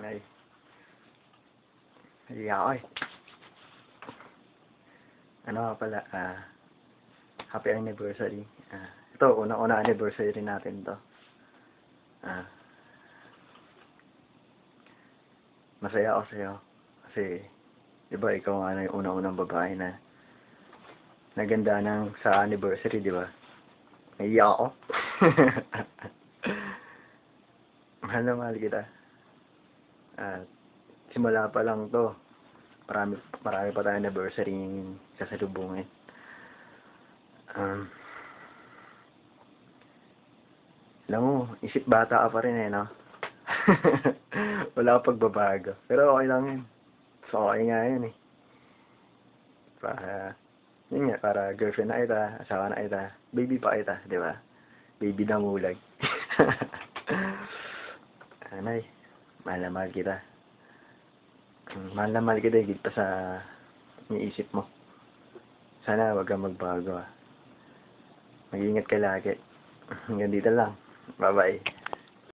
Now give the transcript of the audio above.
Ay. Ay, ako eh. Ano nga pala, happy anniversary. Ito, unang-una anniversary natin to. Masaya ako sa'yo. Kasi, di ba, ikaw nga na yung unang-unang babae na naganda ng sa anniversary, di ba? Naiiyak ako. Mahal na mahal kita. Simula pa lang to. Marami pa tayong anniversary yung sasalubungin. Alam mo, isip bata ka pa rin eh, no? Wala kang pagbabago. Pero okay lang yun. So, okay nga yun eh. Yun nga, para girlfriend na kita, asawa na kita, baby pa kita, di ba? Baby na mulag. Anay, mahal na mahal kita. Mahal na mahal kita, higit pa sa iniisip mo. Sana wag kang magbago. Mag-iingat ka lagi. Hanggang dito lang. Bye-bye.